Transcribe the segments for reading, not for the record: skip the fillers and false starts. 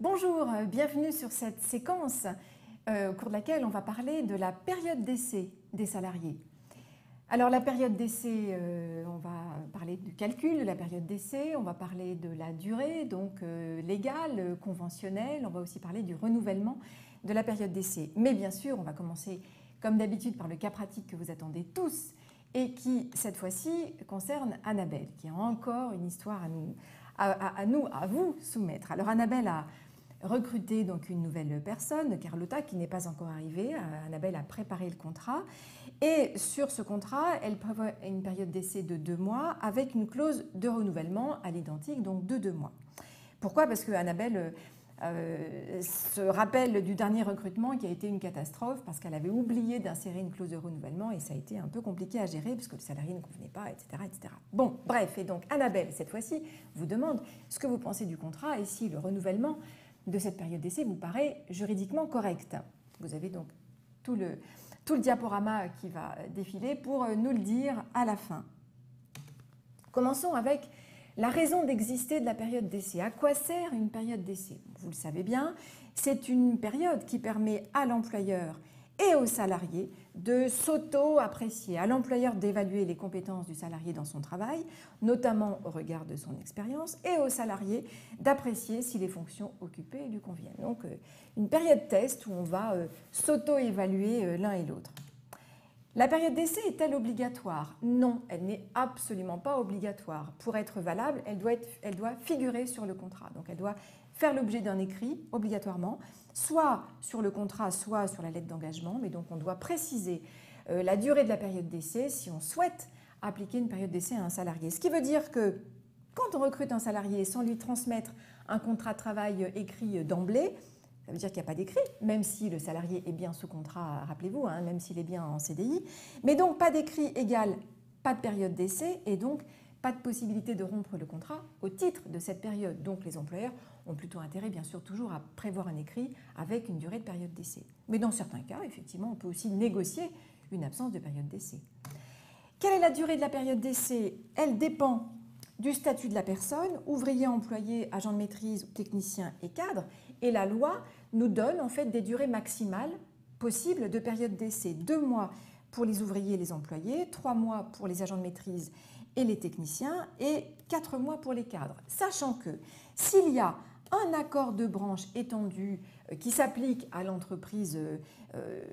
Bonjour, bienvenue sur cette séquence au cours de laquelle on va parler de la période d'essai des salariés. Alors la période d'essai, on va parler du calcul de la période d'essai, on va parler de la durée, donc légale, conventionnelle, on va aussi parler du renouvellement de la période d'essai. Mais bien sûr, on va commencer comme d'habitude par le cas pratique que vous attendez tous et qui, cette fois-ci, concerne Annabelle, qui a encore une histoire à vous soumettre. Alors Annabelle a recruté donc une nouvelle personne, Carlotta, qui n'est pas encore arrivée. Annabelle a préparé le contrat et sur ce contrat, elle prévoit une période d'essai de 2 mois avec une clause de renouvellement à l'identique, donc de 2 mois. Pourquoi ? Parce que Annabelle se rappelle du dernier recrutement qui a été une catastrophe parce qu'elle avait oublié d'insérer une clause de renouvellement et ça a été un peu compliqué à gérer parce que le salarié ne convenait pas, etc., etc. Bon, bref, et donc Annabelle, cette fois-ci, vous demande ce que vous pensez du contrat et si le renouvellement de cette période d'essai vous paraît juridiquement correct. Vous avez donc tout le diaporama qui va défiler pour nous le dire à la fin. Commençons avec la raison d'exister de la période d'essai. À quoi sert une période d'essai ? Vous le savez bien, c'est une période qui permet à l'employeur et aux salariés de s'auto-apprécier, à l'employeur d'évaluer les compétences du salarié dans son travail, notamment au regard de son expérience, et aux salariés d'apprécier si les fonctions occupées lui conviennent. Donc une période test où on va s'auto-évaluer l'un et l'autre. La période d'essai est-elle obligatoire ? Non, elle n'est absolument pas obligatoire. Pour être valable, elle doit figurer sur le contrat. Donc elle doit faire l'objet d'un écrit obligatoirement, soit sur le contrat, soit sur la lettre d'engagement. Mais donc on doit préciser la durée de la période d'essai si on souhaite appliquer une période d'essai à un salarié. Ce qui veut dire que quand on recrute un salarié sans lui transmettre un contrat de travail écrit d'emblée, ça veut dire qu'il n'y a pas d'écrit, même si le salarié est bien sous contrat, rappelez-vous, même s'il est bien en CDI. Mais donc pas d'écrit égale pas de période d'essai et donc pas de possibilité de rompre le contrat au titre de cette période. Donc les employeurs ont plutôt intérêt, bien sûr, toujours à prévoir un écrit avec une durée de période d'essai. Mais dans certains cas, effectivement, on peut aussi négocier une absence de période d'essai. Quelle est la durée de la période d'essai ? Elle dépend du statut de la personne, ouvrier, employé, agent de maîtrise, technicien et cadre. Et la loi nous donne en fait des durées maximales possibles de période d'essai. 2 mois pour les ouvriers et les employés, 3 mois pour les agents de maîtrise et les techniciens et 4 mois pour les cadres. Sachant que s'il y a un accord de branche étendu qui s'applique à l'entreprise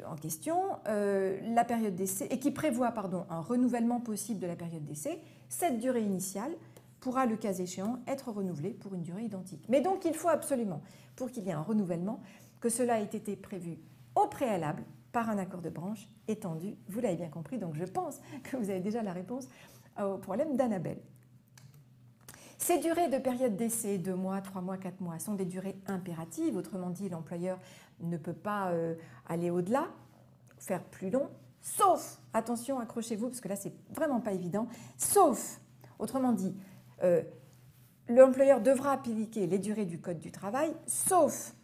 en question, la période d'essai, et qui prévoit un renouvellement possible de la période d'essai, cette durée initiale pourra, le cas échéant, être renouvelée pour une durée identique. Mais donc, il faut absolument, pour qu'il y ait un renouvellement, que cela ait été prévu au préalable par un accord de branche étendu. Vous l'avez bien compris, donc je pense que vous avez déjà la réponse au problème d'Annabelle. Ces durées de période d'essai, 2 mois, 3 mois, 4 mois, sont des durées impératives. Autrement dit, l'employeur ne peut pas aller au-delà, faire plus long, sauf, attention, accrochez-vous, parce que là, c'est vraiment pas évident, sauf, autrement dit, l'employeur devra appliquer les durées du Code du travail, sauf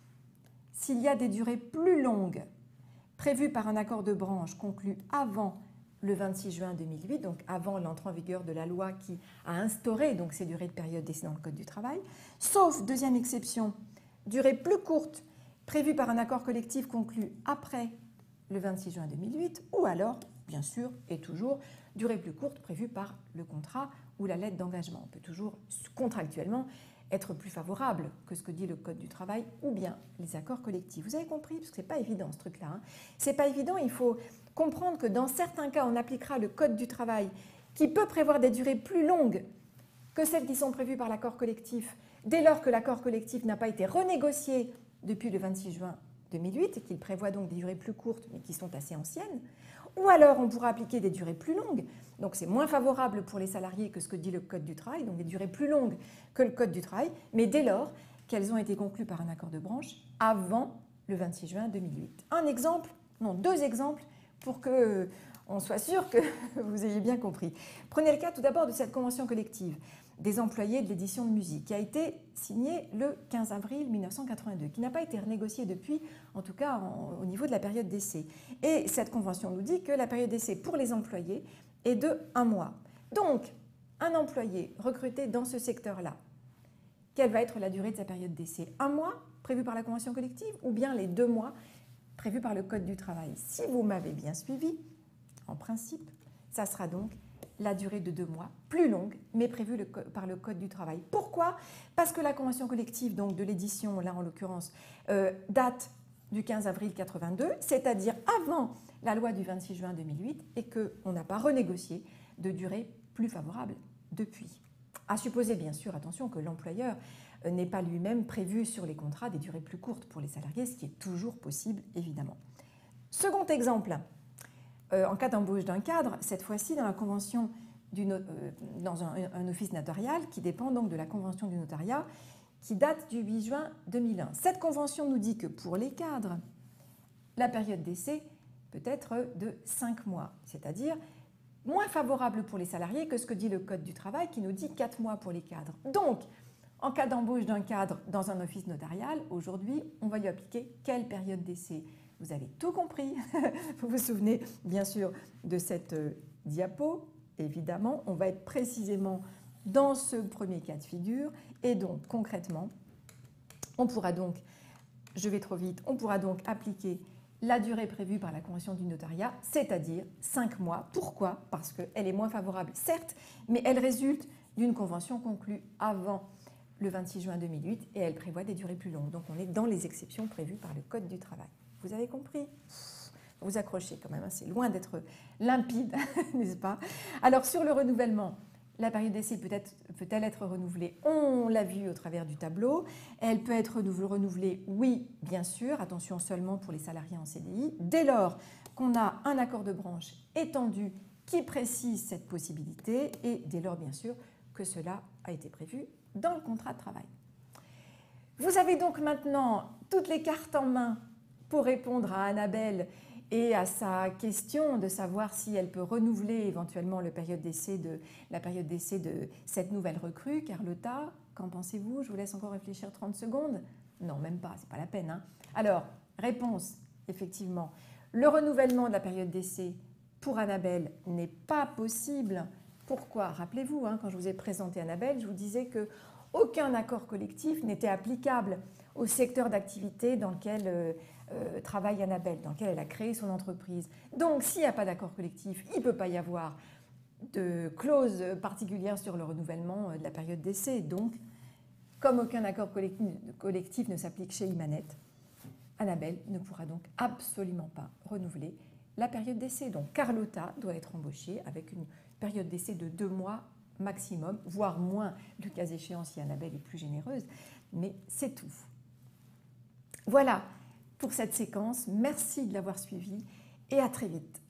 s'il y a des durées plus longues prévues par un accord de branche conclu avant le 26 juin 2008, donc avant l'entrée en vigueur de la loi qui a instauré donc, ces durées de période d'essai dans le Code du travail, sauf, deuxième exception, durée plus courte prévue par un accord collectif conclu après le 26 juin 2008, ou alors, bien sûr, et toujours, durée plus courte prévue par le contrat ou la lettre d'engagement. On peut toujours contractuellement être plus favorable que ce que dit le Code du travail ou bien les accords collectifs. Vous avez compris, parce que ce n'est pas évident ce truc-là. C'est pas évident, il faut comprendre que dans certains cas, on appliquera le Code du travail qui peut prévoir des durées plus longues que celles qui sont prévues par l'accord collectif dès lors que l'accord collectif n'a pas été renégocié depuis le 26 juin 2008 et qu'il prévoit donc des durées plus courtes mais qui sont assez anciennes. Ou alors on pourra appliquer des durées plus longues, donc c'est moins favorable pour les salariés que ce que dit le Code du travail, donc des durées plus longues que le Code du travail, mais dès lors qu'elles ont été conclues par un accord de branche avant le 26 juin 2008. Deux exemples pour qu'on soit sûr que vous ayez bien compris. Prenez le cas tout d'abord de cette convention collective des employés de l'édition de musique qui a été signée le 15 avril 1982, qui n'a pas été renégociée depuis, en tout cas au niveau de la période d'essai. Et cette convention nous dit que la période d'essai pour les employés est de 1 mois. Donc, un employé recruté dans ce secteur-là quelle va être la durée de sa période d'essai? 1 mois prévu par la convention collective ou bien les 2 mois prévus par le Code du travail? Si vous m'avez bien suivi, en principe, ça sera donc la durée de 2 mois, plus longue, mais prévue par le Code du travail. Pourquoi? Parce que la convention collective donc, de l'édition, là en l'occurrence, date du 15 avril 82, c'est-à-dire avant la loi du 26 juin 2008, et qu'on n'a pas renégocié de durée plus favorable depuis. À supposer bien sûr, attention, que l'employeur n'ait pas lui-même prévu sur les contrats des durées plus courtes pour les salariés, ce qui est toujours possible évidemment. Second exemple, en cas d'embauche d'un cadre, cette fois-ci dans la convention dans un office notarial qui dépend donc de la convention du notariat qui date du 8 juin 2001. Cette convention nous dit que pour les cadres, la période d'essai peut être de 5 mois, c'est-à-dire moins favorable pour les salariés que ce que dit le Code du travail qui nous dit 4 mois pour les cadres. Donc, en cas d'embauche d'un cadre dans un office notarial, aujourd'hui, on va lui appliquer quelle période d'essai? Vous avez tout compris. Vous vous souvenez bien sûr de cette diapo. Évidemment, on va être précisément dans ce premier cas de figure. Et donc, concrètement, on pourra donc, je vais trop vite, on pourra donc appliquer la durée prévue par la convention du notariat, c'est-à-dire 5 mois. Pourquoi? Parce qu'elle est moins favorable, certes, mais elle résulte d'une convention conclue avant le 26 juin 2008 et elle prévoit des durées plus longues. Donc on est dans les exceptions prévues par le Code du travail. Vous avez compris? Vous accrochez quand même, hein, c'est loin d'être limpide, n'est-ce pas? Alors sur le renouvellement, la période d'essai peut-elle être renouvelée? On l'a vu au travers du tableau. Elle peut être renouvelée, oui, bien sûr. Attention seulement pour les salariés en CDI. Dès lors qu'on a un accord de branche étendu qui précise cette possibilité et dès lors, bien sûr, que cela a été prévu dans le contrat de travail. Vous avez donc maintenant toutes les cartes en main pour répondre à Annabelle et à sa question de savoir si elle peut renouveler éventuellement la période d'essai de cette nouvelle recrue, Carlotta. Qu'en pensez-vous? Je vous laisse encore réfléchir 30 secondes. Non, même pas, c'est pas la peine, hein. Alors, réponse, effectivement. Le renouvellement de la période d'essai pour Annabelle n'est pas possible. Pourquoi? Rappelez-vous, hein, quand je vous ai présenté Annabelle, je vous disais qu'aucun accord collectif n'était applicable au secteur d'activité dans lequel travaille Annabelle, dans lequel elle a créé son entreprise. Donc, s'il n'y a pas d'accord collectif, il ne peut pas y avoir de clause particulière sur le renouvellement de la période d'essai. Donc, comme aucun accord collectif ne s'applique chez Imanet, Annabelle ne pourra donc absolument pas renouveler la période d'essai. Donc, Carlotta doit être embauchée avec une période d'essai de 2 mois maximum, voire moins, le cas échéant si Annabelle est plus généreuse, mais c'est tout. Voilà pour cette séquence. Merci de l'avoir suivie et à très vite.